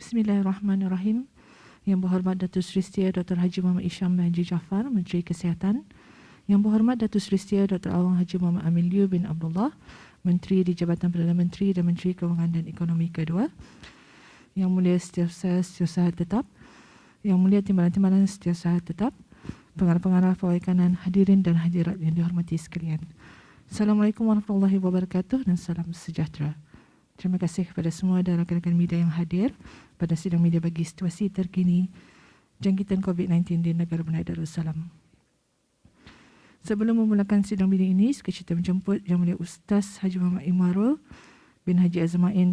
Bismillahirrahmanirrahim. Yang berhormat Datuk Seri Setia Dr. Haji Muhammad Isham bin Haji Jaafar, Menteri Kesihatan. Yang berhormat Datuk Seri Setia Dr. Awang Haji Muhammad Amin Liu bin Abdullah, Menteri di Jabatan Perdana Menteri dan Menteri Kewangan dan Ekonomi kedua. Yang mulia Setiausaha Tetap, Yang mulia Timbalan-Timbalan Setiausaha Tetap, pengarah-pengarah pawai kanan, hadirin dan hadirat yang dihormati sekalian. Assalamualaikum warahmatullahi wabarakatuh dan salam sejahtera. Terima kasih kepada semua dan rakan-rakan media yang hadir pada sidang media bagi situasi terkini jangkitan COVID-19 di negara Brunei Darussalam. Sebelum memulakan sidang media ini, kita menjemput Yang Mulia Ustaz Haji Muhammad Imarul bin Haji Azmain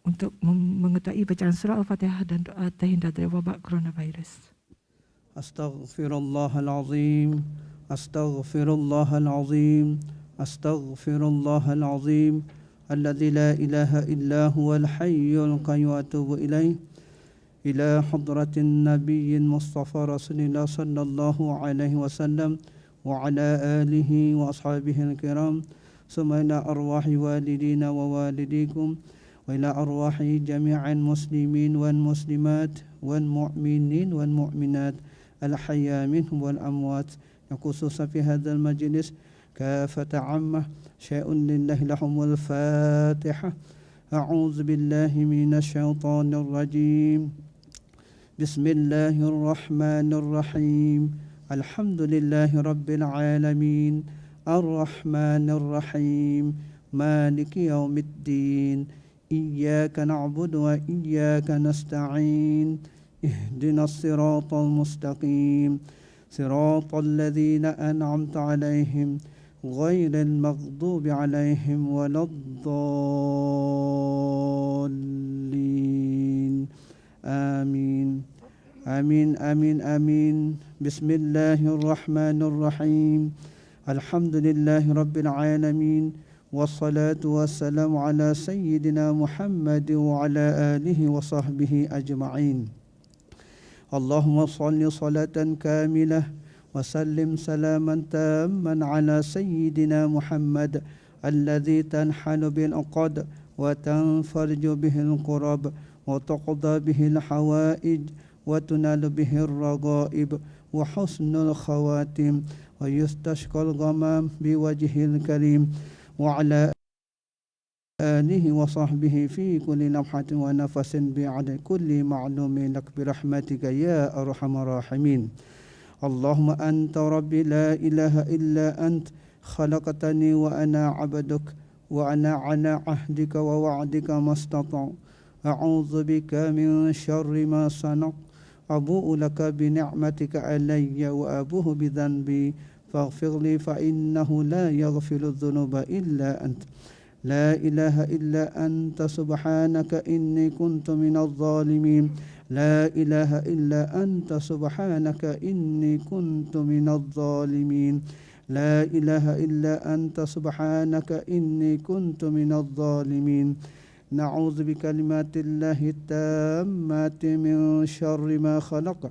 untuk mengetahui bacaan surah Al-Fatihah dan doa terhindar dari wabak coronavirus. Astaghfirullahalazim, astaghfirullahalazim, astaghfirullahalazim. الذي لا إله إلا هو الحي القيوم وأتوب إليه إلى حضرة النبي المصطفى رسول الله صلى الله عليه وسلم وعلى آله وأصحابه الكرام ثم إلى أرواح والدينا ووالديكم وإلى أرواح جميع المسلمين والمسلمات والمؤمنين والمؤمنات الأحياء منهم والأموات خصوصا في هذا المجلس كافة عامة شيء لله لهم الفاتحة. أعوذ بالله من الشيطان الرجيم. بسم الله الرحمن الرحيم. الحمد لله رب العالمين الرحمن الرحيم مالك يوم الدين إياك نعبد وإياك نستعين اهدنا الصراط المستقيم صراط الذين أنعمت عليهم غير المغضوب عليهم ولا الضالين آمين آمين آمين آمين. بسم الله الرحمن الرحيم. الحمد لله رب العالمين والصلاة والسلام على سيدنا محمد وعلى آله وصحبه أجمعين. اللهم صل صلاة كاملة وسلم سلاما تاما على سيدنا محمد الذي تنحل بالعقد وتنفرج به الكرب وتقضى به الحوائج وتنال به الرغائب وحسن الخواتم ويستشقى الغمام بوجه الكريم وعلى آله وصحبه في كل لمحة ونفس بعد كل معلوم لك برحمتك يا أرحم الراحمين. اللهم أنت ربي لا إله إلا أنت خلقتني وأنا عبدك وأنا على عهدك ووعدك ما استطعت أعوذ بك من شر ما صنعت أبوء لك بنعمتك علي وأبوء بذنبي فاغفر لي فإنه لا يغفر الذنوب إلا أنت لا إله إلا أنت سبحانك إني كنت من الظالمين لا إله إلا أنت سبحانك إني كنت من الظالمين لا إله إلا أنت سبحانك إني كنت من الظالمين. نعوذ بكلمات الله التامات من شر ما خلق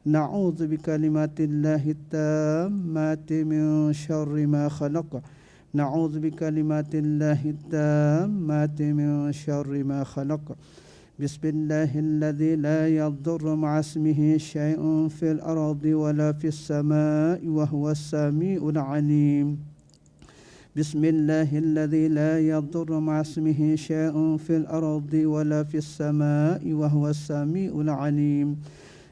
نعوذ بكلمات الله التامات من شر ما خلق نعوذ بكلمات الله التامات من شر ما خلق. بسم الله الذي لا يضر مع اسمه شيء في الأرض ولا في السماء وهو السميع العليم. بسم الله الذي لا يضر مع اسمه شيء في الأرض ولا في السماء وهو السميع العليم.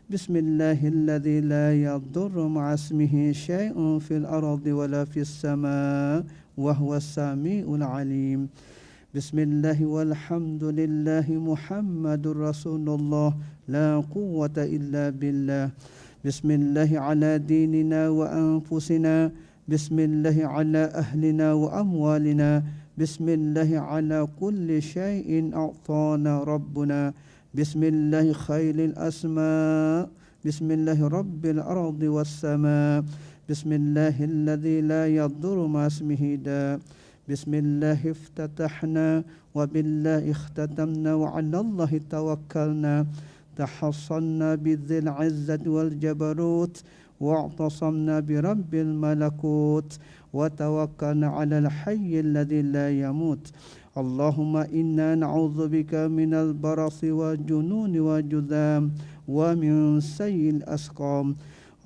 بسم الله الذي لا يضر مع اسمه شيء في الأرض ولا في السماء وهو السميع العليم. بسم الله والحمد لله محمد رسول الله لا قوة إلا بالله. بسم الله على ديننا وأنفسنا. بسم الله على أهلنا وأموالنا. بسم الله على كل شيء أعطانا ربنا. بسم الله خير الأسماء. بسم الله رب الأرض والسماء. بسم الله الذي لا يضر مع اسمه داء. بسم الله افتتحنا وبالله اختتمنا وعلى الله توكلنا تحصنا بذي العزة والجبروت واعتصمنا برب الملكوت وتوكلنا على الحي الذي لا يموت. اللهم إنا نعوذ بك من البرص والجنون والجذام ومن سيء الأسقام.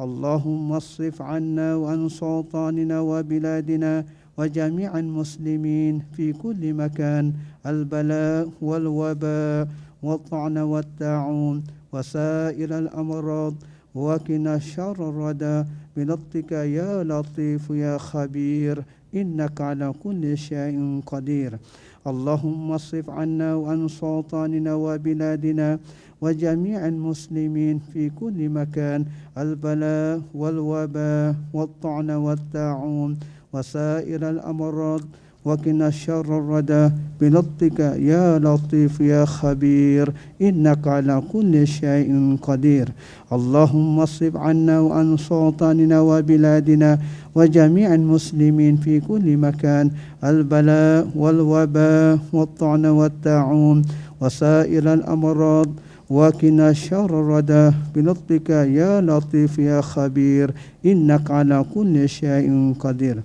اللهم اصرف عنا وعن سلطاننا وبلادنا وجميع المسلمين في كل مكان البلاء والوباء والطعن والطاعون وسائر الأمراض، وقنا شر الردى بلطفك يا لطيف يا خبير إنك على كل شيء قدير. اللهم اصرف عنا وعن سلطاننا وبلادنا وجميع المسلمين في كل مكان البلاء والوباء والطعن والطاعون وسائر الأمراض، وقنا شر الردى بلطفك يا لطيف يا خبير إنك على كل شيء قدير. اللهم اصرف عنا وعن سلطاننا وبلادنا وجميع المسلمين في كل مكان البلاء والوباء والطعن والطاعون وسائر الأمراض، وقنا شر الردى بلطفك يا لطيف يا خبير إنك على كل شيء قدير.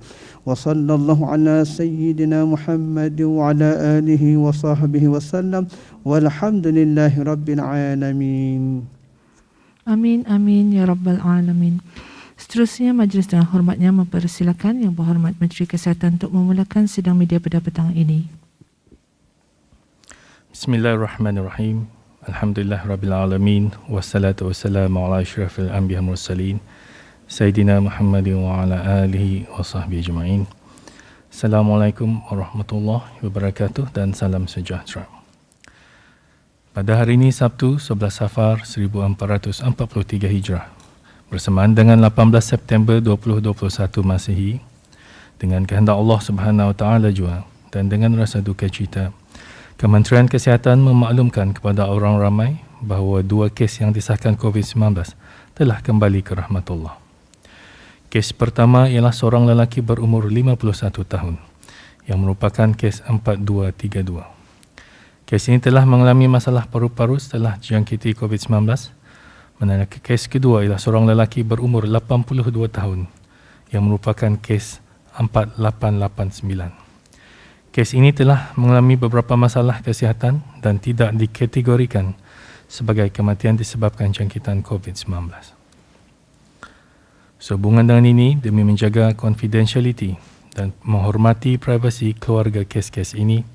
وصلى الله على سيدنا محمد وعلى آله وصحبه وسلم والحمد لله رب العالمين. Amin, amin ya Rabbal Alamin. Seterusnya, majlis dengan hormatnya mempersilakan Yang Berhormat Menteri Kesihatan untuk memulakan sidang media pada petang ini. Bismillahirrahmanirrahim. Alhamdulillah Rabbil Alamin. Wassalatu wassalamu ala asyrafil anbiya mursalin Sayyidina Muhammadin wa ala alihi wa sahbihi ajma'in. Assalamualaikum warahmatullahi wabarakatuh dan salam sejahtera. Pada hari ini Sabtu 11 Safar 1443 Hijrah bersamaan dengan 18 September 2021 Masihi, dengan kehendak Allah Subhanahu Wa Taala jua dan dengan rasa duka cita, Kementerian Kesihatan memaklumkan kepada orang ramai bahawa 2 kes yang disahkan COVID-19 telah kembali ke rahmatullah. Kes pertama ialah seorang lelaki berumur 51 tahun yang merupakan kes 4232. Kes ini telah mengalami masalah paru-paru setelah dijangkiti COVID-19. Manakala kes kedua ialah seorang lelaki berumur 82 tahun yang merupakan kes 4889. Kes ini telah mengalami beberapa masalah kesihatan dan tidak dikategorikan sebagai kematian disebabkan jangkitan COVID-19. Sehubungan dengan ini, demi menjaga confidentiality dan menghormati privasi keluarga kes-kes ini,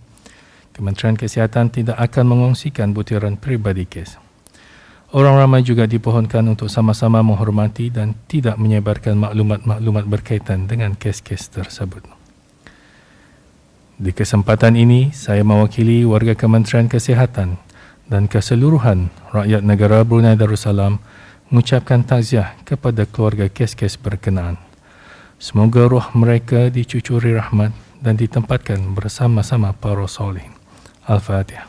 Kementerian Kesihatan tidak akan mengongsikan butiran peribadi kes. Orang ramai juga dipohonkan untuk sama-sama menghormati dan tidak menyebarkan maklumat-maklumat berkaitan dengan kes-kes tersebut. Di kesempatan ini, saya mewakili warga Kementerian Kesihatan dan keseluruhan rakyat negara Brunei Darussalam mengucapkan takziah kepada keluarga kes-kes berkenaan. Semoga roh mereka dicucuri rahmat dan ditempatkan bersama-sama para solihin. Al-Fatihah.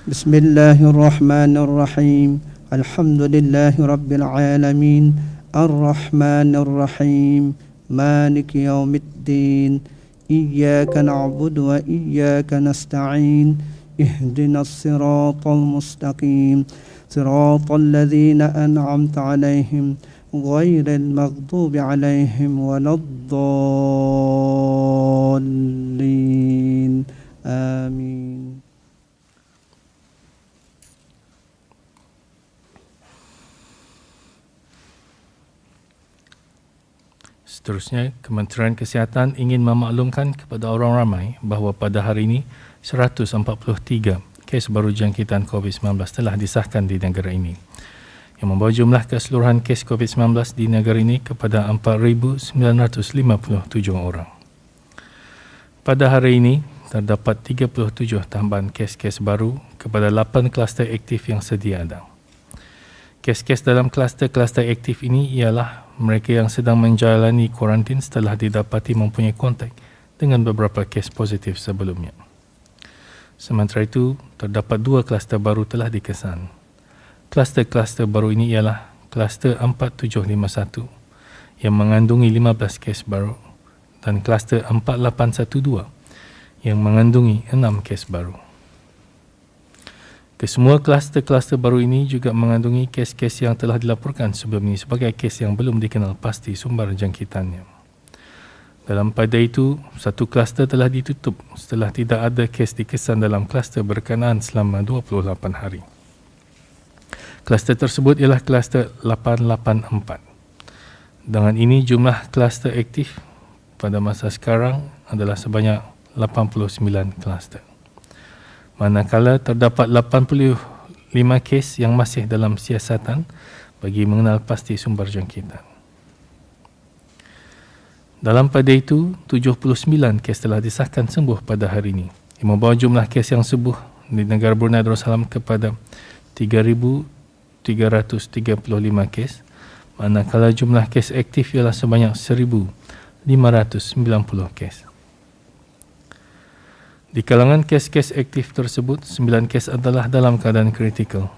Bismillahirrahmanirrahim. Alhamdulillahi Rabbil Alamin. Ar-Rahmanir-Rahim. Maliki yaumiddin. إياك نعبد وإياك نستعين اهدنا الصراط المستقيم صراط الذين أنعمت عليهم غير المغضوب عليهم ولا الضالين آمين. Seterusnya, Kementerian Kesihatan ingin memaklumkan kepada orang ramai bahawa pada hari ini 143 kes baru jangkitan COVID-19 telah disahkan di negara ini, yang membawa jumlah keseluruhan kes COVID-19 di negara ini kepada 4,957 orang. Pada hari ini, terdapat 37 tambahan kes-kes baru kepada 8 kluster aktif yang sedia ada. Kes-kes dalam kluster-kluster aktif ini ialah mereka yang sedang menjalani kuarantin setelah didapati mempunyai kontak dengan beberapa kes positif sebelumnya. Sementara itu, terdapat 2 kluster baru telah dikesan. Kluster-kluster baru ini ialah kluster 4751 yang mengandungi 15 kes baru dan kluster 4812 yang mengandungi 6 kes baru. Kesemua kluster-kluster baru ini juga mengandungi kes-kes yang telah dilaporkan sebelum ini sebagai kes yang belum dikenal pasti sumber jangkitannya. Dalam pada itu, satu kluster telah ditutup setelah tidak ada kes dikesan dalam kluster berkenaan selama 28 hari. Kluster tersebut ialah kluster 884. Dengan ini, jumlah kluster aktif pada masa sekarang adalah sebanyak 89 kluster. Manakala terdapat 85 kes yang masih dalam siasatan bagi mengenal pasti sumber jangkitan. Dalam pada itu, 79 kes telah disahkan sembuh pada hari ini, yang membawa jumlah kes yang sembuh di negara Brunei Darussalam kepada 3,335 kes, manakala jumlah kes aktif ialah sebanyak 1,590 kes. Di kalangan kes-kes aktif tersebut, 9 kes adalah dalam keadaan kritikal,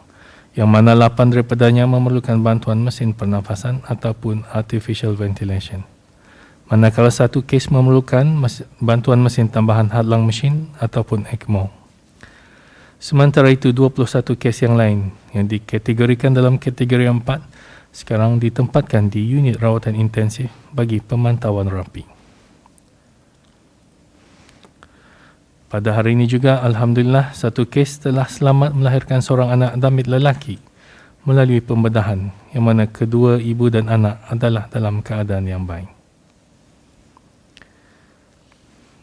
yang mana 8 daripadanya memerlukan bantuan mesin pernafasan ataupun artificial ventilation. Manakala 1 kes memerlukan bantuan mesin tambahan hadlang mesin ataupun ECMO. Sementara itu, 21 kes yang lain yang dikategorikan dalam kategori 4 sekarang ditempatkan di unit rawatan intensif bagi pemantauan rapi. Pada hari ini juga, Alhamdulillah, 1 kes telah selamat melahirkan seorang anak damit lelaki melalui pembedahan, yang mana kedua ibu dan anak adalah dalam keadaan yang baik.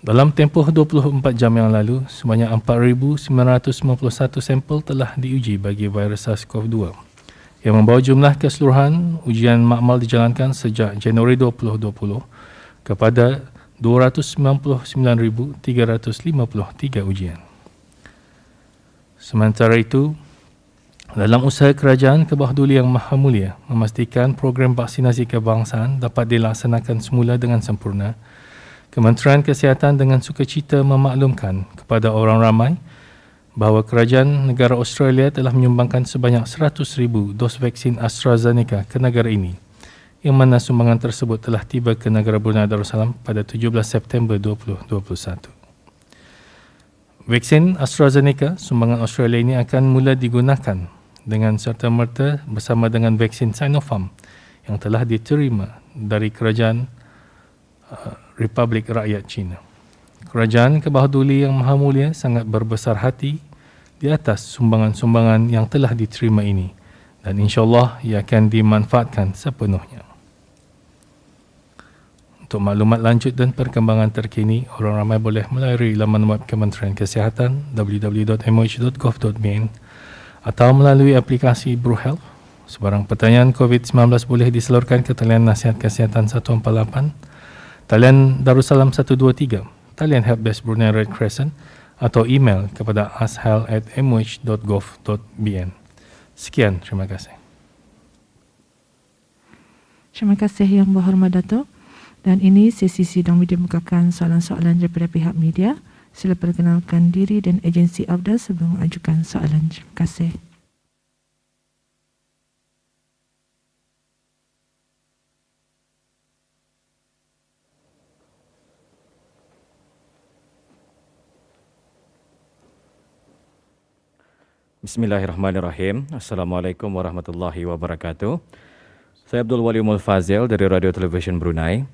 Dalam tempoh 24 jam yang lalu, sebanyak 4,991 sampel telah diuji bagi virus SARS-CoV-2, yang membawa jumlah keseluruhan ujian makmal dijalankan sejak Januari 2020 kepada 299,353 ujian. Sementara itu, dalam usaha kerajaan ke bawah duli Yang Maha Mulia memastikan program vaksinasi kebangsaan dapat dilaksanakan semula dengan sempurna, Kementerian Kesihatan dengan sukacita memaklumkan kepada orang ramai bahawa kerajaan negara Australia telah menyumbangkan sebanyak 100,000 dos vaksin AstraZeneca ke negara ini, yang mana sumbangan tersebut telah tiba ke negara Brunei Darussalam pada 17 September 2021. Vaksin AstraZeneca sumbangan Australia ini akan mula digunakan dengan serta-merta bersama dengan vaksin Sinopharm yang telah diterima dari kerajaan Republik Rakyat China. Kerajaan ke bawah duli Yang Maha Mulia sangat berbesar hati di atas sumbangan-sumbangan yang telah diterima ini, dan insyaAllah ia akan dimanfaatkan sepenuhnya. Untuk maklumat lanjut dan perkembangan terkini, orang ramai boleh melalui laman web Kementerian Kesihatan www.moh.gov.bn atau melalui aplikasi BruHealth. Sebarang pertanyaan COVID-19 boleh disalurkan ke talian nasihat kesihatan 148, talian Darussalam 123, talian Helpdesk Brunei Red Crescent, atau email kepada ashal@moh.gov.bn. Sekian, terima kasih. Terima kasih Yang Berhormat Datuk. Dan ini sesi sidang media membukakan soalan-soalan daripada pihak media. Sila perkenalkan diri dan agensi AFDA sebelum mengajukan soalan. Terima kasih. Bismillahirrahmanirrahim. Assalamualaikum warahmatullahi wabarakatuh. Saya Abdul Waliumul Fazil dari Radio Television Brunei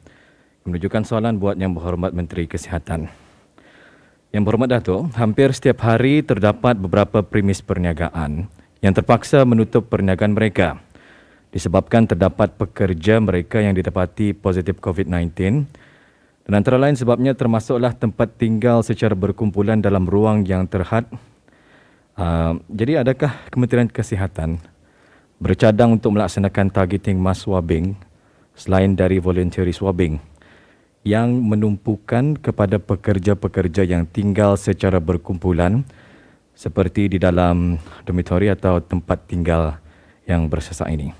menunjukkan soalan buat Yang Berhormat Menteri Kesihatan. Yang Berhormat Datuk, hampir setiap hari terdapat beberapa premis perniagaan yang terpaksa menutup perniagaan mereka disebabkan terdapat pekerja mereka yang didapati positif COVID-19, dan antara lain sebabnya termasuklah tempat tinggal secara berkumpulan dalam ruang yang terhad. Jadi adakah Kementerian Kesihatan bercadang untuk melaksanakan targeting mass swabbing selain dari voluntary swabbing yang menumpukan kepada pekerja-pekerja yang tinggal secara berkumpulan seperti di dalam dormitory atau tempat tinggal yang bersesak ini?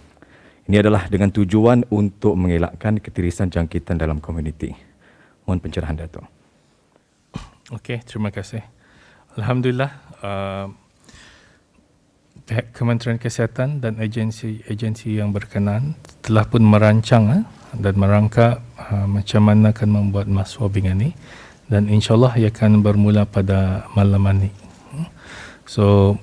Ini adalah dengan tujuan untuk mengelakkan ketirisan jangkitan dalam komuniti. Mohon pencerahan Datuk. Okey, terima kasih. Alhamdulillah, pihak Kementerian Kesihatan dan agensi-agensi yang berkenaan telah pun merancang dan merangka macam mana akan membuat mass swabbing ini, dan insyaAllah ia akan bermula pada malam ini. So,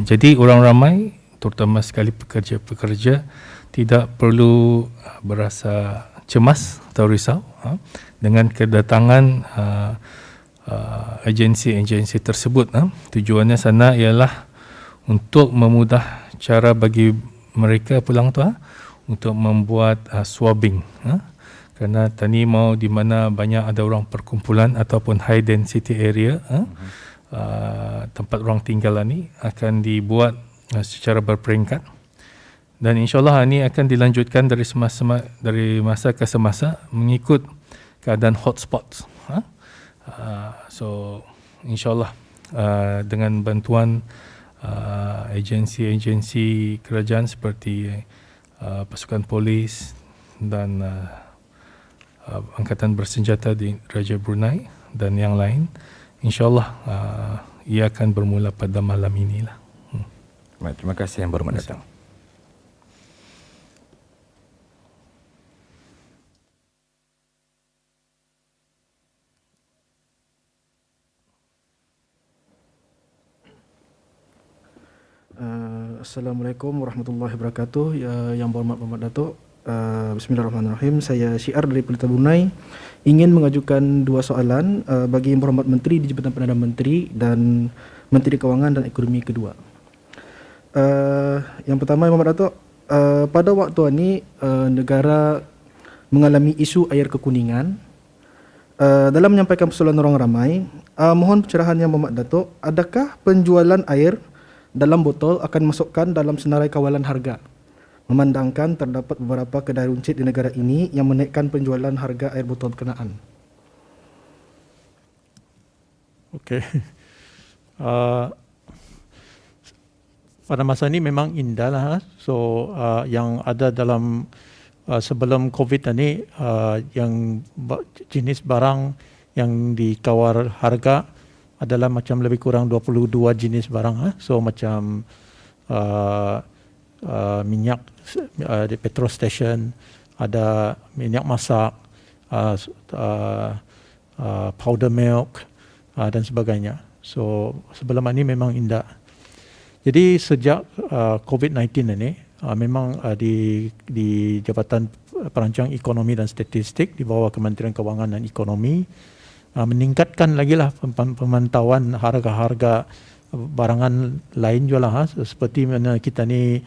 jadi orang ramai, terutama sekali pekerja-pekerja, tidak perlu berasa cemas atau risau dengan kedatangan agensi-agensi tersebut. Tujuannya sana ialah untuk memudah cara bagi mereka pulang tu untuk membuat swabbing. Kerana tani mau di mana banyak ada orang perkumpulan ataupun high density area, tempat orang tinggal ni akan dibuat secara berperingkat. Dan insyaAllah ini akan dilanjutkan dari masa ke semasa mengikut keadaan hotspots. So insyaAllah dengan bantuan agensi-agensi kerajaan seperti pasukan polis dan angkatan bersenjata di Raja Brunei dan yang lain, insyaAllah ia akan bermula pada malam inilah. Baik, terima kasih yang berhormat datang. Assalamualaikum warahmatullahi wabarakatuh. Yang berhormat Bapak Datuk, Bismillahirrahmanirrahim. Saya Syiar dari Pelita Brunei, ingin mengajukan dua soalan bagi Yang Berhormat Menteri di Jabatan Perdana Menteri dan Menteri Kewangan dan Ekonomi kedua. Yang pertama, Yang Berhormat Datuk, pada waktu ini negara mengalami isu air kekuningan. Dalam menyampaikan persoalan orang ramai, mohon pencerahan Yang Berhormat Datuk, adakah penjualan air dalam botol akan masukkan dalam senarai kawalan harga, memandangkan terdapat beberapa kedai runcit di negara ini yang menaikkan penjualan harga air botol berkenaan? Okey. Pada masa ini memang indah lah. So yang ada dalam sebelum COVID ini, yang jenis barang yang dikawal harga adalah macam lebih kurang 22 jenis barang. So macam minyak di petrol station, ada minyak masak, powder milk dan sebagainya. So sebelum ini memang indah. Jadi sejak COVID-19 ini memang di Jabatan Perancang Ekonomi dan Statistik di bawah Kementerian Kewangan dan Ekonomi meningkatkan lagi lah pemantauan harga-harga barangan lain juga lah. Seperti mana kita ni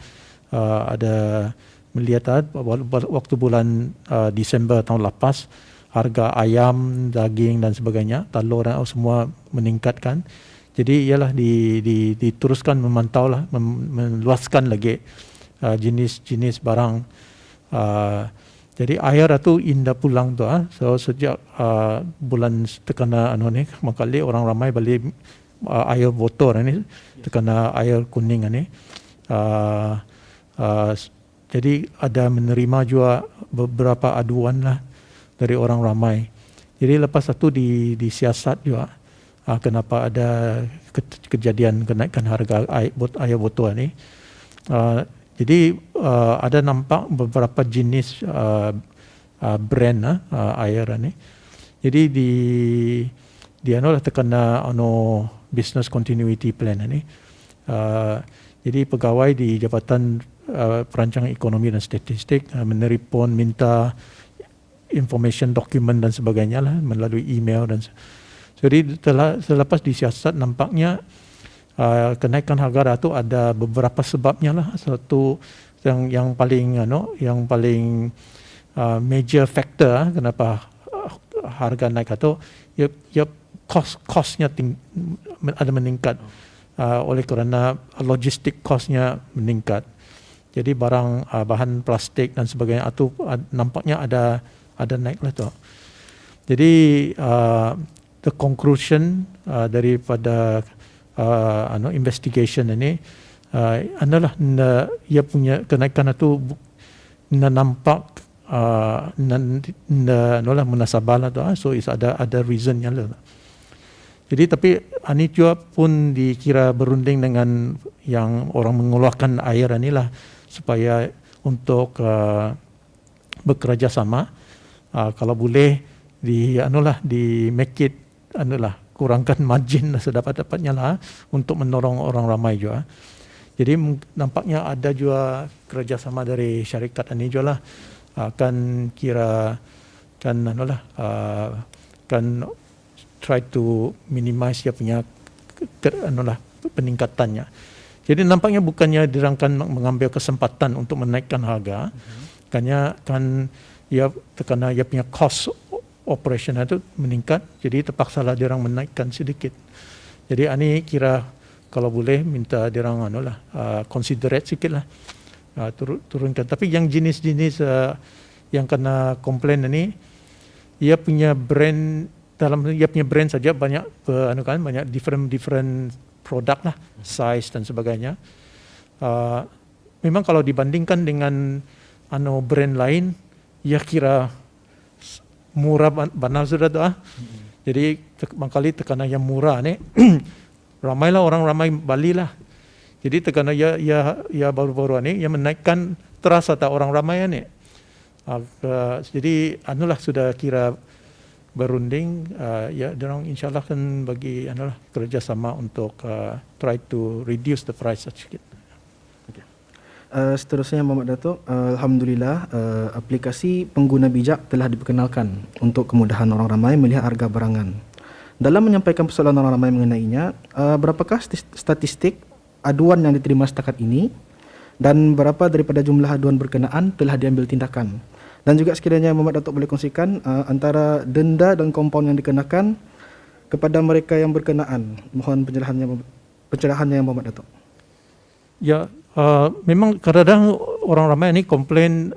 ada melihat waktu bulan Disember tahun lepas, harga ayam, daging dan sebagainya, telur semua meningkatkan. Jadi ialah diteruskan memantau lah, meluaskan lagi jenis-jenis barang. Jadi air itu indah pulang tu. So sejak bulan terkena ni, makali orang ramai beli air botol ni, terkena air kuning ni. Jadi ada menerima juga beberapa aduan lah dari orang ramai. Jadi lepas itu disiasat juga kenapa ada kejadian kenaikan harga air botol ni. Jadi ada nampak beberapa jenis brand air ni. Jadi dia adalah terkena business continuity plan ni. Jadi pegawai di Jabatan Perancangan Ekonomi dan Statistik meneripon minta information dokumen dan sebagainya lah melalui email dan jadi selepas disiasat nampaknya kenaikan harga itu ada beberapa sebabnya lah. Satu yang paling major factor kenapa harga naik itu ya cost-nya ada meningkat oleh kerana logistik cost-nya meningkat. Jadi barang bahan plastik dan sebagainya itu nampaknya ada naik lah tu. Jadi the conclusion daripada investigation ini adalah ia punya kenaikan itu nampak munasabah lah tu. So ada reasonnya lah. Jadi tapi ini juga pun dikira berunding dengan yang orang mengeluarkan air inilah supaya untuk bekerja sama, kalau boleh di make it kurangkan margin sedapat-dapatnya lah untuk menolong orang ramai juga. Jadi nampaknya ada juga kerjasama dari syarikat ini juga lah kan kira kan kan try to minimize dia punya peningkatannya. Jadi nampaknya bukannya dirangkan mengambil kesempatan untuk menaikkan harga, kan kerana ia punya cost operation itu meningkat, jadi terpaksalah dirang menaikkan sedikit. Jadi ani kira kalau boleh minta dirang considerate sikitlah, turunkan. Tapi yang jenis-jenis yang kena komplain ini, ia punya brand saja banyak banyak different produk lah, size dan sebagainya. Memang kalau dibandingkan dengan brand lain, ia kira murah benar sudah tu Jadi mangkali tekana yang murah ni ramailah orang ramai Bali lah. Jadi tekana ya baru-baru ni ia menaikkan terasa tak orang ramai ni. Jadi sudah kira berunding, ya dorang insyaallah kan bagi kerjasama untuk try to reduce the price sedikit. Seterusnya Muhammad Datuk, alhamdulillah aplikasi pengguna bijak telah diperkenalkan untuk kemudahan orang ramai melihat harga barangan. Dalam menyampaikan persoalan orang ramai mengenainya, berapakah statistik aduan yang diterima setakat ini dan berapa daripada jumlah aduan berkenaan telah diambil tindakan? Dan juga sekiranya Muhammad Datuk boleh kongsikan antara denda dan kompaun yang dikenakan kepada mereka yang berkenaan. Mohon pencerahannya Muhammad Datuk. Ya, memang kadang-kadang orang ramai ini komplain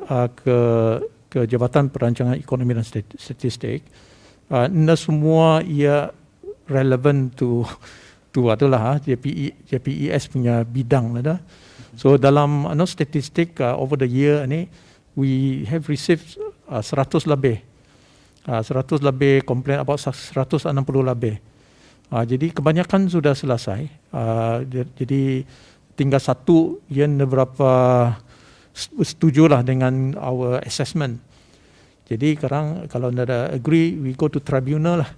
ke Jabatan Perancangan Ekonomi dan Statistik. Tidak semua ia relevan to adalah JPES punya bidang lah. So dalam statistik over the year ni, we have received 100 lebih komplain, about 160 lebih. Jadi kebanyakan sudah selesai. Jadi tinggal satu yang berapa setujulah dengan our assessment. Jadi sekarang kalau ada agree, we go to tribunal lah.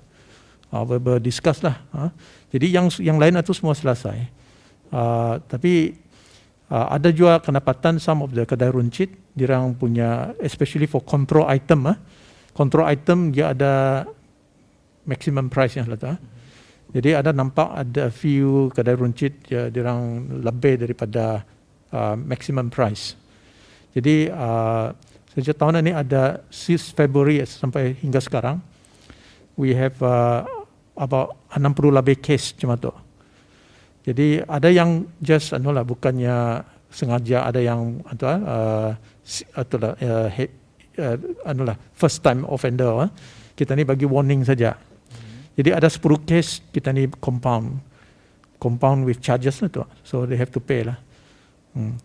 Discuss lah. Jadi yang lain itu semua selesai. Tapi ada juga kedapatan some of the kedai runcit dirang punya, especially for control item. Control item dia ada maximum price yang letak. Jadi nampak ada few kedai runcit dirang lebih daripada maximum price. Jadi sejak tahun ini ada 6 Februari sampai hingga sekarang, we have about 60 lebih case macam tu. Jadi ada yang just bukannya sengaja, ada yang first time offender. Kita ni bagi warning saja. Jadi ada 10 case kita ni compound with charges lah tu. So they have to pay lah.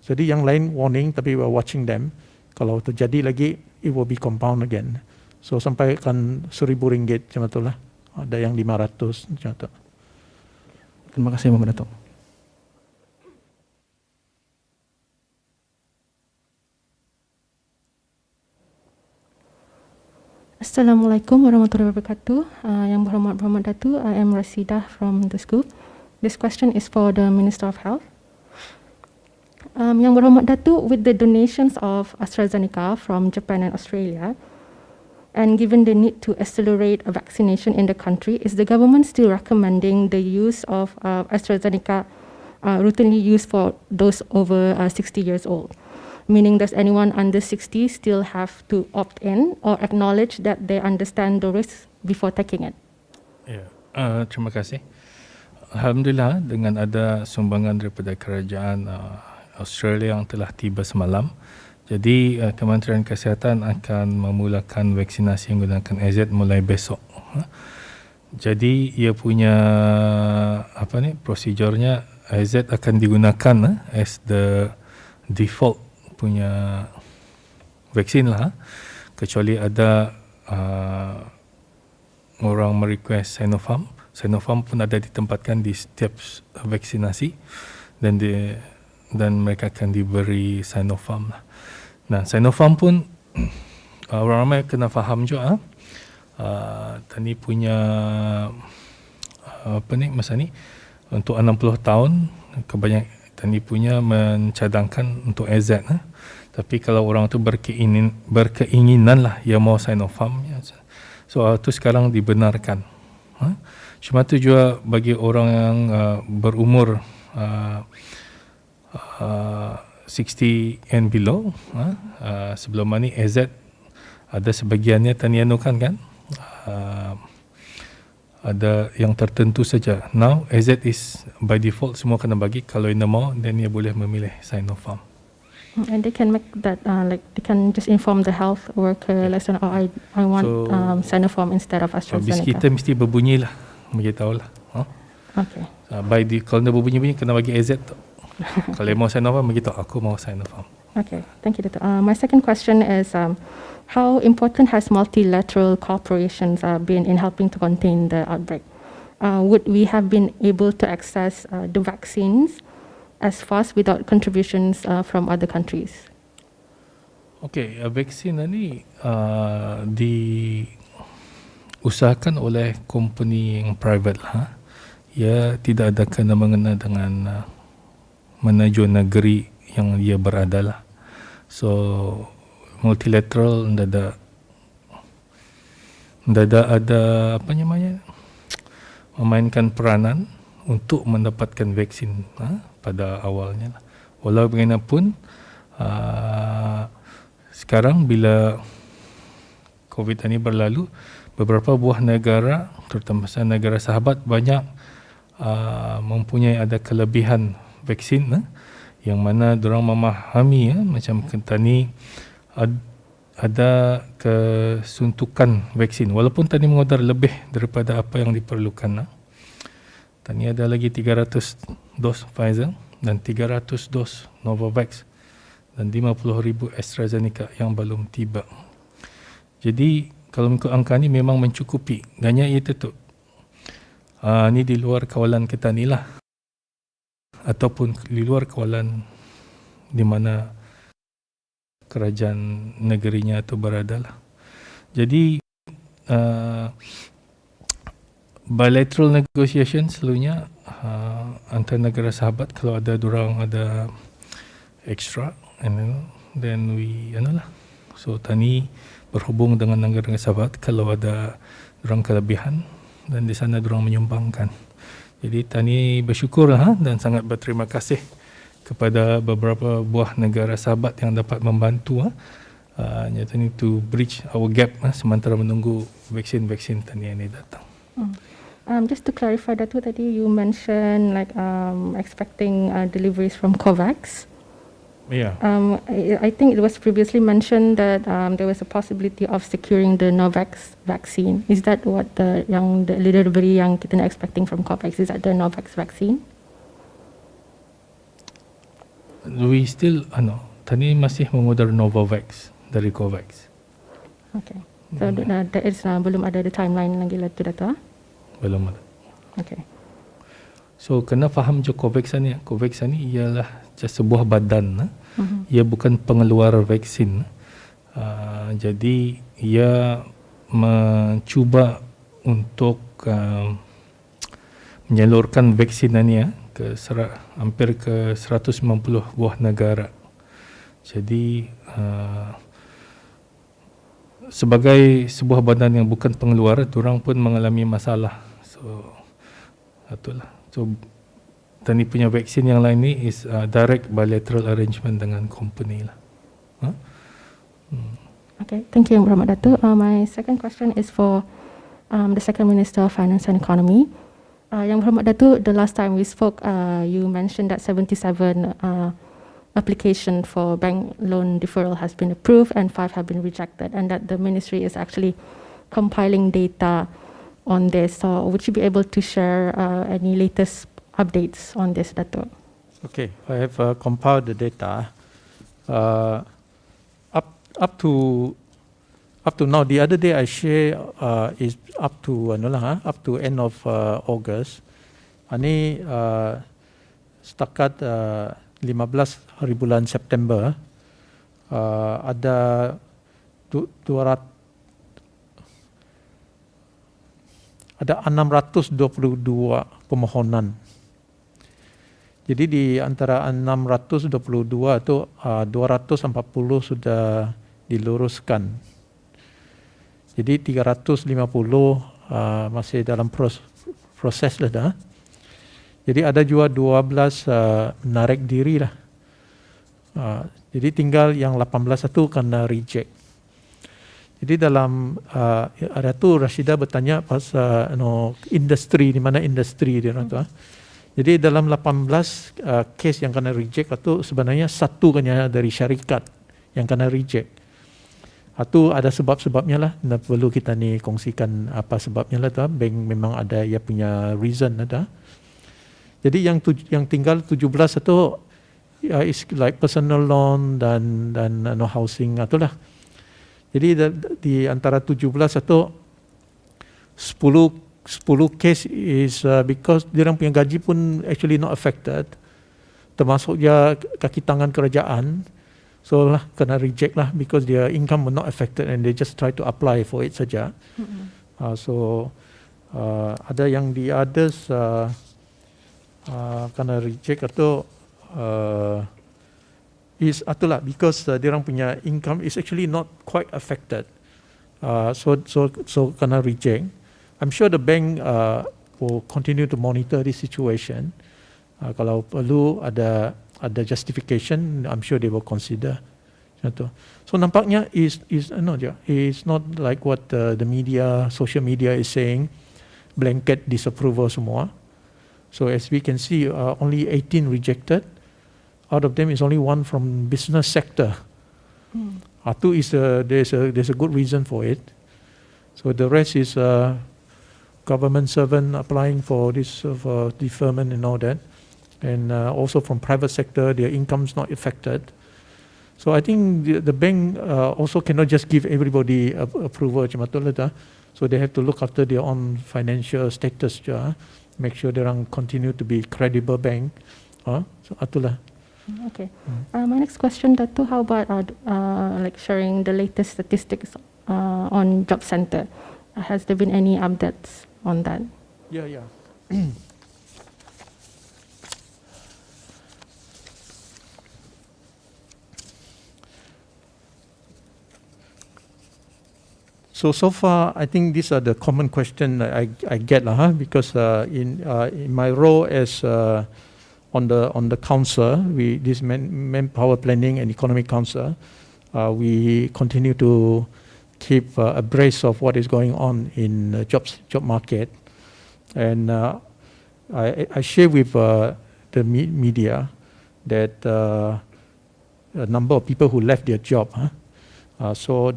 Jadi yang lain warning, tapi we are watching them. Kalau terjadi lagi, it will be compound again. So sampai kan RM1,000 macam tu lah. Ada yang 500 macam tu. Terima kasih Muhammad Datuk. Assalamualaikum warahmatullahi wabarakatuh. Yang berhormat Muhammad Datuk, I am Rasidah from the school. This question is for the Minister of Health. Yang berhormat Datuk, with the donations of AstraZeneca from Japan and Australia, and given the need to accelerate a vaccination in the country, is the government still recommending the use of AstraZeneca routinely used for those over 60 years old? Meaning, does anyone under 60 still have to opt in or acknowledge that they understand the risks before taking it? Ya, terima kasih. Alhamdulillah, dengan ada sumbangan daripada kerajaan Australia yang telah tiba semalam, jadi Kementerian Kesihatan akan memulakan vaksinasi menggunakan AZ mulai besok. Jadi ia punya prosedurnya, AZ akan digunakan as the default punya vaksin lah, kecuali ada orang merequest Sinopharm. Sinopharm pun ada ditempatkan di setiap vaksinasi dan mereka akan diberi Sinopharm lah. Nah, Sinopharm pun orang ramai kena faham juga. Tani punya masa ni untuk 60 tahun kebanyakan tani punya mencadangkan untuk AZ. Tapi kalau orang tu berkeinginan lah ia mau Sinopharm, ya. So tu sekarang dibenarkan. Cuma tu juga bagi orang yang berumur 60 and below, sebelum ni AZ ada sebagiannya tanianukan kan, ada yang tertentu saja. Now AZ is by default semua kena bagi. Kalau anda mau, then dia boleh memilih Sinopharm. And they can make that, like they can just inform the health worker, like, I want Sinopharm instead of Habis AstraZeneca. kita mesti berbunyi lah, beritahu lah. Okay. Kalau anda berbunyi-bunyi, kena bagi AZ tu. Kalau mau Sinopharm, beritahu aku mau Sinopharm. Okay, thank you, Dato'. My second question is, how important has multilateral cooperations been in helping to contain the outbreak? Would we have been able to access the vaccines as fast without contributions from other countries? Okay, vaksin ni diusahakan oleh company yang private lah. Ia tidak ada kena-mengena dengan mana jua negeri yang ia berada lah. So multilateral tidak ada apa namanya, memainkan peranan untuk mendapatkan vaksin pada awalnya. Walau bagaimanapun sekarang bila COVID ini berlalu, beberapa buah negara, terutama negara sahabat, banyak mempunyai ada kelebihan vaksin yang mana dorang memahami macam kita ni ada kesuntukan vaksin, walaupun tadi mengorder lebih daripada apa yang diperlukan. Tadi ada lagi 300 dos Pfizer dan 300 dos Novavax dan 50,000 AstraZeneca yang belum tiba. Jadi kalau mengikut angka ni memang mencukupi. Ganya ia tetap ni di luar kawalan kita ni lah, ataupun di luar kawalan di mana kerajaan negerinya itu berada lah. Jadi bilateral negotiation selalunya antara negara sahabat, kalau ada dorang ada extra, and then we so tani berhubung dengan negara sahabat kalau ada dorang kelebihan, dan di sana dorang menyumbangkan. Jadi tani bersyukur dan sangat berterima kasih kepada beberapa buah negara sahabat yang dapat membantu tani to bridge our gap sementara menunggu vaksin-vaksin tani ini datang. Just to clarify that tadi you mentioned like expecting deliveries from COVAX. Yeah. I think it was previously mentioned that there was a possibility of securing the Novavax vaccine. Is that what the delivery yang kita expecting from COVAX? Is that the Novavax vaccine? We still tadi masih mengorder Novavax dari COVAX. Okay. So that is belum ada the timeline lagi lah tu Dato'? Belum ada. Okay. So kena faham je COVAX ni. COVAX ni ialah sebuah badan. Ia bukan pengeluar vaksin. Jadi ia mencuba untuk menyalurkan vaksin ni ke hampir ke 190 buah negara. Jadi sebagai sebuah badan yang bukan pengeluar, diorang pun mengalami masalah. So itulah. So tani punya vaksin yang lain ni is direct bilateral arrangement dengan company lah. Okay, thank you Muhammad Dato'. My second question is for the Second Minister of Finance and Economy. Yang Muhammad Dato', the last time we spoke, you mentioned that 77 application for bank loan deferral has been approved and 5 have been rejected, and that the ministry is actually compiling data on this. So would you be able to share any latest updates on this, Dato'? Okay, I have compiled the data. Up to now, the other day I share is up to end of August. Ini setakat 15 hari bulan September ada 622 permohonan. Jadi di antara 622 tu 240 sudah diluruskan. Jadi 350 masih dalam proses lah dah. Jadi ada juga 12 menarik diri lah. Jadi tinggal yang 18 itu kena reject. Jadi dalam ada tu Rashidah bertanya pasal industri, di mana industri dia tu. Jadi dalam 18 kes yang kena reject itu sebenarnya satu hanya dari syarikat yang kena reject. Itu ada sebab-sebabnya lah. Perlu kita ni kongsikan apa sebabnya lah tu. Bank memang ada ia punya reason ada. Jadi yang tinggal 17 itu is like personal loan dan housing itulah. Jadi di antara 17 itu 10 case is because diorang punya gaji pun actually not affected, termasuk dia kaki tangan kerajaan, so lah kena reject lah because their income were not affected and they just try to apply for it saja. Ada yang di others kena reject atau is itulah because diorang punya income is actually not quite affected, so kena reject. I'm sure the bank will continue to monitor this situation. Kalau perlu ada justification, I'm sure they will consider. So nampaknya is not like what the media, social media is saying, blanket disapproval semua. So as we can see, only 18 rejected. Out of them is only one from business sector. Itu is there's a good reason for it. So the rest is government servant applying for this for deferment and all that, and also from private sector, their income's not affected. So I think the bank also cannot just give everybody approval macam tu lah. So they have to look after their own financial status, make sure they continue to be credible bank. So itulah. Okay. My next question, Dato', how about like sharing the latest statistics on job center? Has there been any updates on that? Yeah. So far, I think these are the common question that I get lah, because in my role as on the council, this manpower planning and economic council, we continue to keep abreast of what is going on in the job market, and I share with the media that a number of people who left their job. So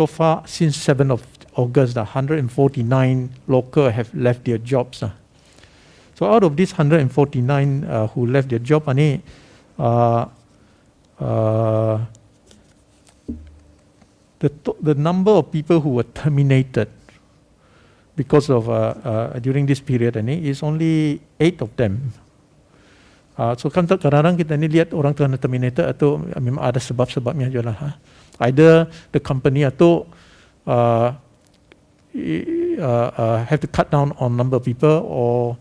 far since 7th of August, 149 local have left their jobs. So out of these 149 who left their job, the number of people who were terminated because of during this period is only 8 of them. So kadang-kadang kita ni lihat orang kena terminated atau memang ada sebab-sebabnya je lah. Either the company atau have to cut down on number of people, or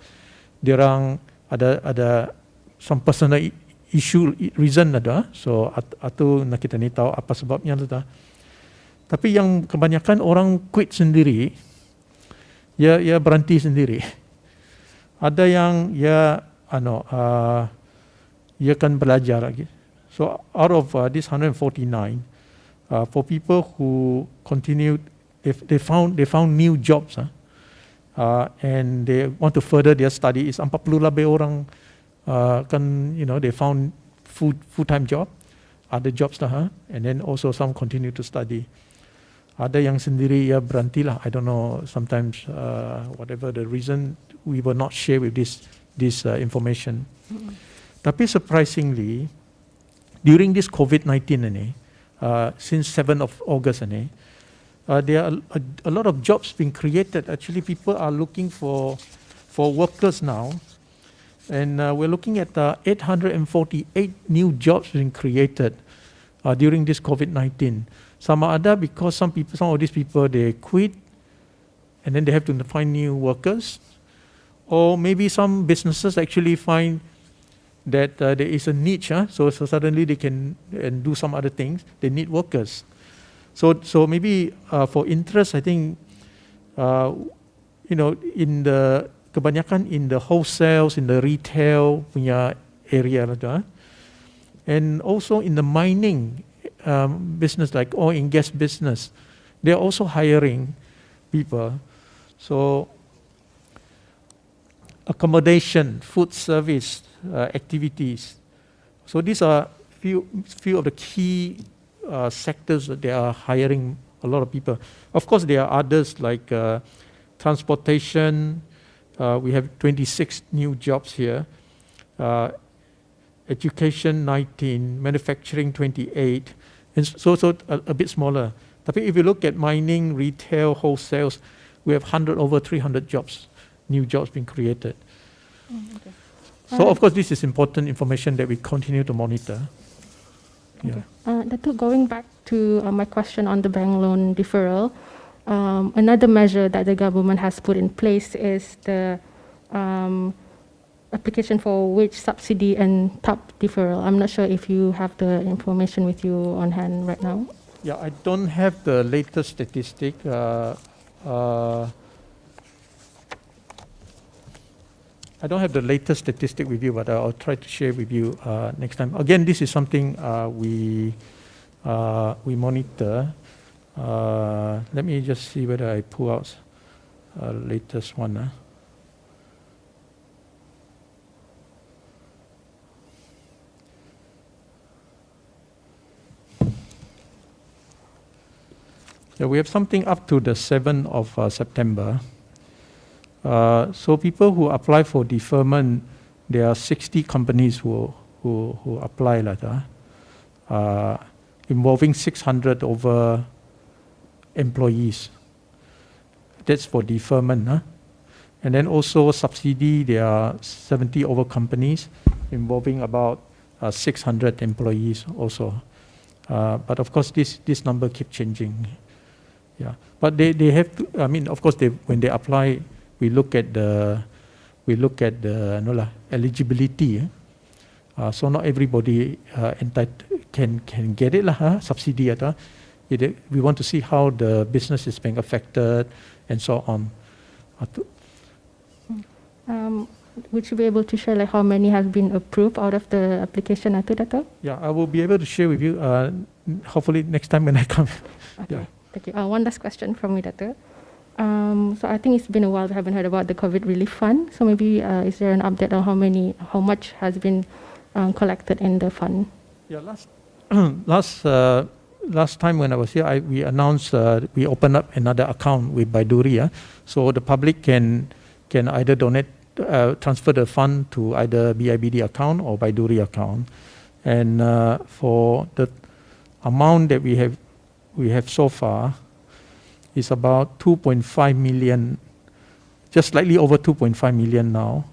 diorang ada some personal issue reason ada. So atau nak kita ni tahu apa sebabnya tu. Tapi yang kebanyakan orang quit sendiri, ya berhenti sendiri. Ada yang ya kan belajar lagi. So out of this 149, for people who continued, they found new jobs, and they want to further their study. Is 40 lebih orang they found full-time job, other jobs lah, and then also some continue to study. Ada yang sendiri ya berhentilah. I don't know, sometimes whatever the reason, we will not share with this information. Tapi surprisingly, during this COVID-19 since 7th of August there are a lot of jobs being created. Actually, people are looking for workers now, and we're looking at 848 new jobs being created during this COVID-19. Some ada because some of these people they quit, and then they have to find new workers, or maybe some businesses actually find that there is a niche, so suddenly they can and do some other things. They need workers. So maybe for interest, I think in the kebanyakan in the wholesales, in the retail punya area lah, and also in the mining business like oil and gas business, they are also hiring people. So accommodation, food service activities. So these are few of the key sectors that they are hiring a lot of people. Of course, there are others like transportation. We have 26 new jobs here. Education 19, manufacturing 28, and so a bit smaller. But if you look at mining, retail, wholesales, we have over 300 jobs, new jobs being created. Okay. So of course this is important information that we continue to monitor. Okay. Datuk, going back to my question on the bank loan deferral, another measure that the government has put in place is the application for wage subsidy and TAP deferral. I'm not sure if you have the information with you on hand right now. Yeah, I don't have the latest statistic. I don't have the latest statistic with you, but I'll try to share with you next time. Again, this is something we monitor. Let me just see whether I pull out latest one. Yeah, we have something up to the 7th of September. So people who apply for deferment, there are 60 companies who apply like that, involving 600 over employees. That's for deferment. And then also subsidy, there are 70 over companies involving about 600 employees also. But of course, this number keeps changing. Yeah, but they have to. I mean, of course, when they apply, we look at the eligibility. So not everybody can get it subsidy. We want to see how the business is being affected and so on. Would you be able to share like how many have been approved out of the application, Datuk? Yeah, I will be able to share with you. Hopefully next time when I come. Okay. Yeah. Thank you. One last question from me, Datuk. So I think it's been a while we haven't heard about the COVID relief fund. So maybe is there an update on how much has been collected in the fund? Yeah, last time when I was here, we announced we opened up another account with Baiduri. So the public can either donate, transfer the fund to either BIBD account or Baiduri account. And for the amount that we have so far is about 2.5 million, just slightly over 2.5 million now.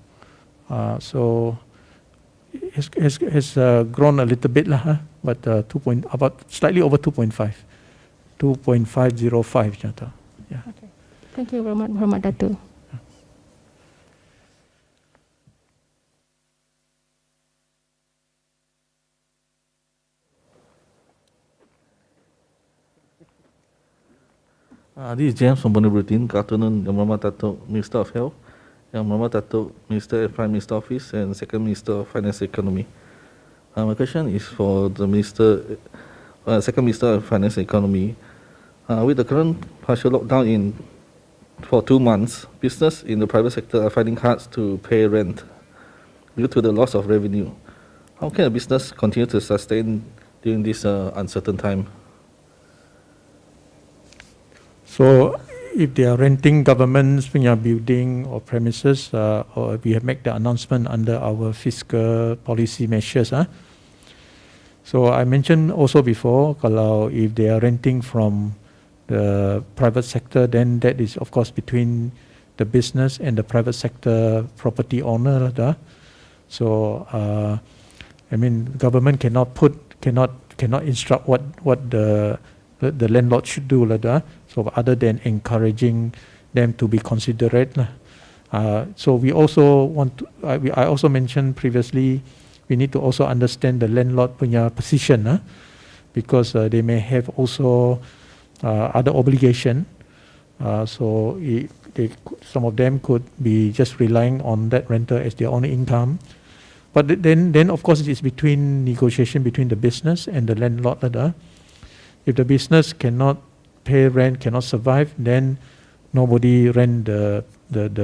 So it has grown a little bit, but about slightly over 2.5, 2.505. Yeah. Okay. Thank you very much, Muhammad Datuk. This is James from Bonnie Bulletin. Good afternoon, Yang Muhammad Datuk, Minister of Health, Yang Muhammad Datuk, Minister of Prime Minister Office, and Second Minister of Finance and Economy. My question is for the Second Minister of Finance and Economy. With the current partial lockdown for 2 months, business in the private sector are finding hard to pay rent due to the loss of revenue. How can a business continue to sustain during this uncertain time? So if they are renting government's building or premises, or we have made the announcement under our fiscal policy measures. So I mentioned also before, kalau if they are renting from the private sector, then that is of course between the business and the private sector property owner. So I mean, government cannot instruct what the landlord should do. So other than encouraging them to be considerate. So we also I also mentioned previously, we need to also understand the landlord punya position, because they may have also other obligation. So some of them could be just relying on that rental as their only income. But then of course it's between negotiation between the business and the landlord. If the business cannot pay rent, cannot survive, then nobody rent the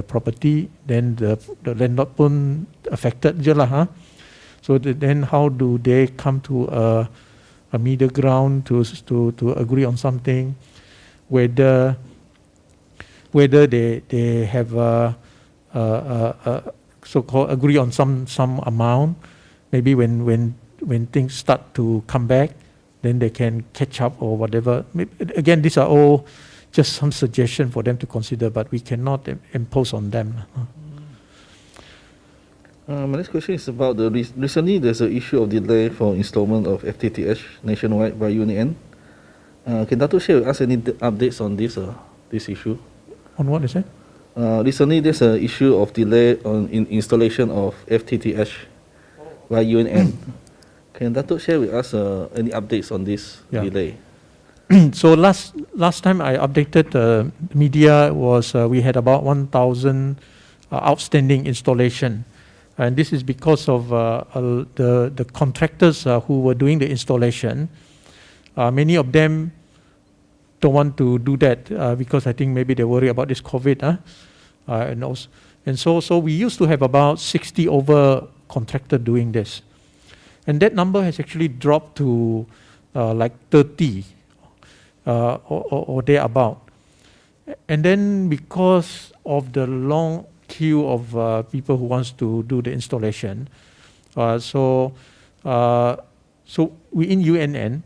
property, then the landlord pun affected je lah. So then how do they come to a middle ground to agree on something, whether they have a so-called agree on some amount, maybe when things start to come back, then they can catch up or whatever. Again, these are all just some suggestion for them to consider, but we cannot impose on them. My next question is about recently there's an issue of delay for installment of FTTH nationwide by UNN. Can Dato' share with us any updates on this issue? On what is it? Recently there's an issue of delay in installation of FTTH by UNN. Can Dato' share with us any updates on this delay? So last time I updated the media was we had about 1,000 outstanding installation, and this is because of the contractors who were doing the installation. Many of them don't want to do that because I think maybe they worry about this COVID. And so we used to have about 60 over contractor doing this, and that number has actually dropped to like 30 or thereabout. And then because of the long queue of people who wants to do the installation, so we in UNN,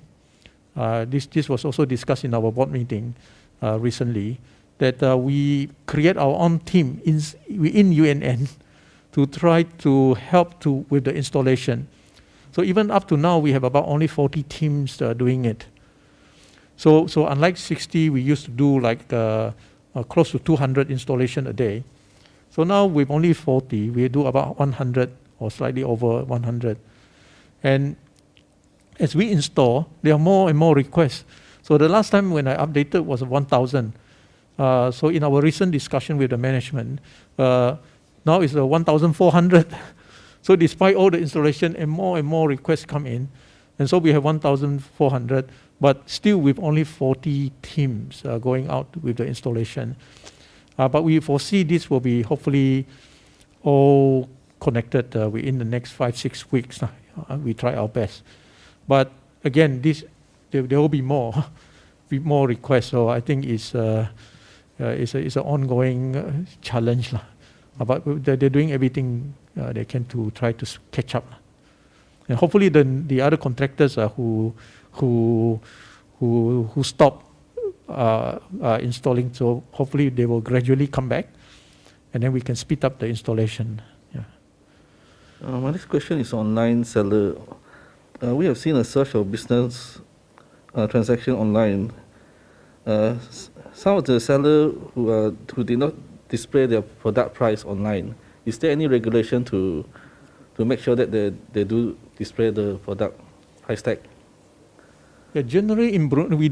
this was also discussed in our board meeting recently, that we create our own team in UNN to try to help with the installation. So even up to now, we have about only 40 teams doing it. So unlike 60, we used to do like close to 200 installation a day. So now with only 40, we do about 100 or slightly over 100. And as we install, there are more and more requests. So the last time when I updated was 1,000. So in our recent discussion with the management, now it's 1,400. So despite all the installation and more requests come in, and so we have 1,400, but still with only 40 teams going out with the installation. But we foresee this will be hopefully all connected within the next 5-6 weeks. We try our best. But again, there will be more requests. So I think it's an ongoing challenge. But they're doing everything they can to try to catch up. And hopefully the other contractors who stop installing, so hopefully they will gradually come back, and then we can speed up the installation. My next question is online seller. We have seen a surge of business transaction online. Some of the sellers who did not display their product price online, is there any regulation to make sure that they do display the product price tag? Yeah, generally in Brunei we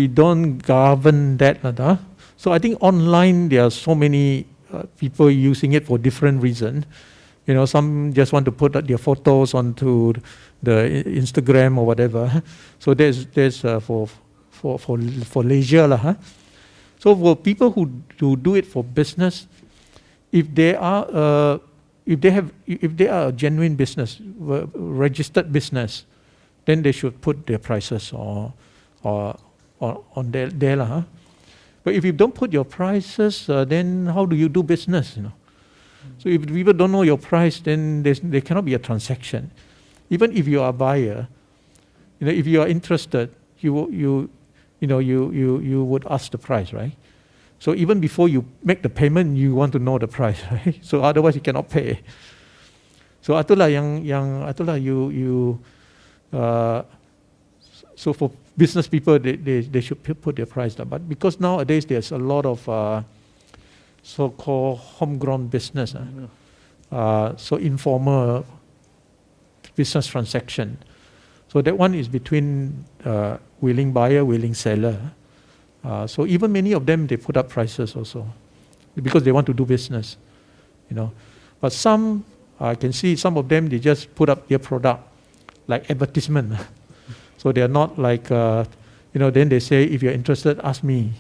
don't govern that. So I think online there are so many people using it for different reasons. You know, some just want to put their photos onto the Instagram or whatever. So there's for leisure lah. So for people who do it for business, if they are a genuine business, registered business, then they should put their prices or on there lah. But if you don't put your prices, then how do you do business? So if people don't know your price, then there cannot be a transaction. Even if you are a buyer, if you are interested, you would ask the price, right? So even before you make the payment, you want to know the price, right? So otherwise you cannot pay. So so for business people, they should put their price down. But because nowadays there's a lot of so-called homegrown business, so informal business transaction. So that one is between willing buyer, willing seller. So even many of them, they put up prices also because they want to do business, you know. But some, I can see some of them, they just put up their product like advertisement. So they are not like, you know, then they say, if you're interested, ask me.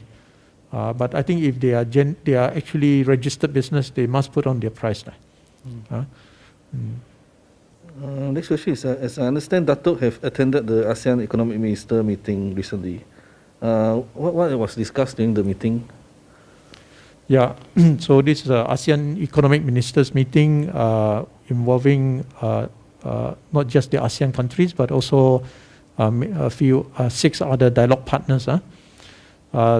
But I think if they are actually registered business, they must put on their price. Next question is, as I understand, Datuk have attended the ASEAN Economic Minister meeting recently. What was discussed during the meeting? Yeah, so this is ASEAN Economic Ministers meeting involving not just the ASEAN countries, but also a few 6 other dialogue partners.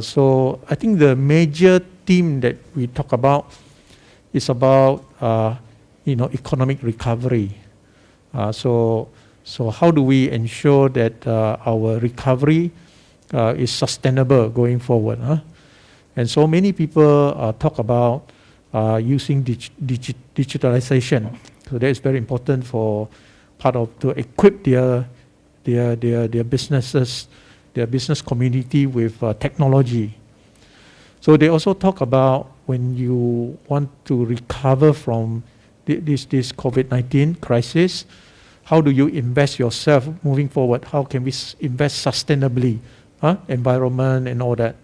So I think the major theme that we talk about is about you know, economic recovery. So how do we ensure that our recovery is sustainable going forward? And so many people talk about using digitalization. So that is very important for part of to equip their businesses, their business community with technology. So they also talk about when you want to recover from this COVID-19 crisis, how do you invest yourself moving forward? How can we invest sustainably, environment and all that?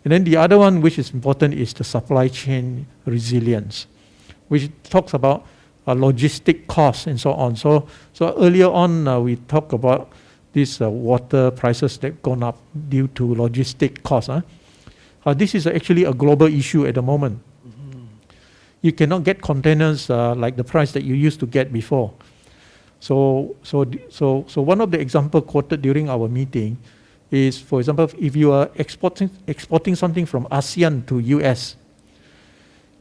And then the other one which is important is the supply chain resilience, which talks about logistic costs and so on. So earlier on we talked about these water prices that gone up due to logistic costs. This is actually a global issue at the moment. You cannot get containers like the price that you used to get before. So one of the example quoted during our meeting is, for example, if you are exporting something from ASEAN to US,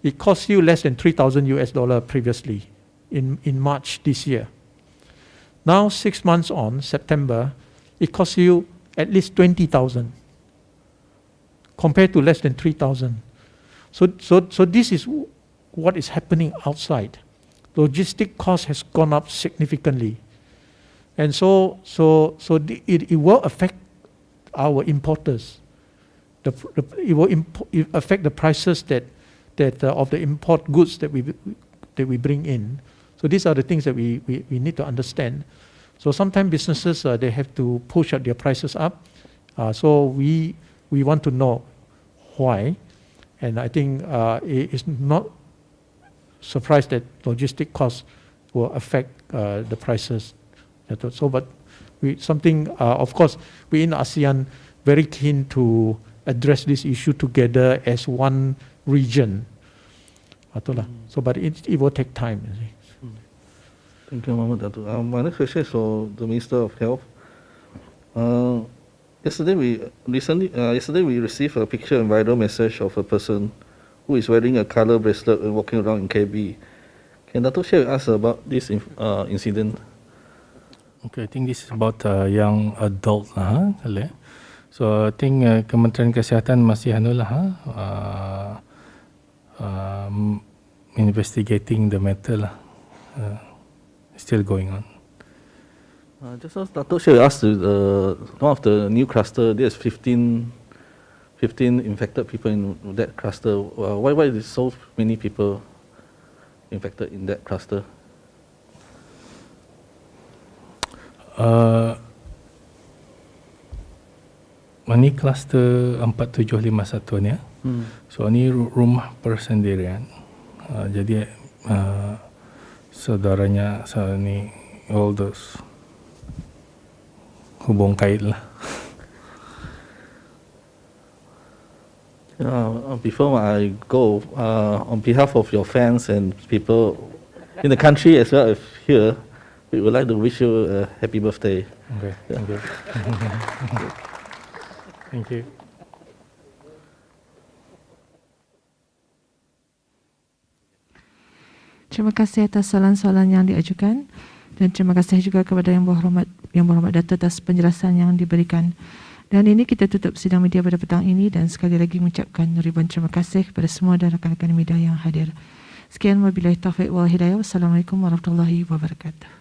it costs you less than $3,000 previously in March this year. Now 6 months on, September, it costs you at least 20,000 compared to less than 3,000. So this is what is happening outside. Logistic cost has gone up significantly, and so it will affect our importers. It will affect the prices that of the import goods that we bring in. So these are the things that we need to understand. So sometimes businesses they have to push up their prices up. So we want to know why, and I think it is not surprised that logistic costs will affect the prices. So, but of course, we in ASEAN very keen to address this issue together as one region. So, but it will take time. Thank you, Muhammad Datuk. My next question is for the Minister of Health. Yesterday we received a picture and viral message of a person who is wearing a colour bracelet and walking around in KB. Can Datuk share with us about this incident? Okay, I think this is about a young adult lah. So I think Kementerian Kesihatan masih investigating the matter lah. Still going on. Just as Datuk share with us, one of the new cluster, there's 15 infected people in that cluster. Why is so many people infected in that cluster? Ini kluster 4751 ni. So ini rumah persendirian. Jadi saudaranya ni all those hubung kait lah. Before I go, on behalf of your fans and people in the country as well as here, we would like to wish you a happy birthday. Okay, thank you. Thank you. Terima kasih atas soalan-soalan yang diajukan dan terima kasih juga kepada Yang Berhormat Datuk atas penjelasan yang diberikan. Dan ini kita tutup sidang media pada petang ini dan sekali lagi mengucapkan ribuan terima kasih kepada semua dan rakan-rakan media yang hadir. Sekian wabillahi taufiq wal hidayah. Wassalamualaikum warahmatullahi wabarakatuh.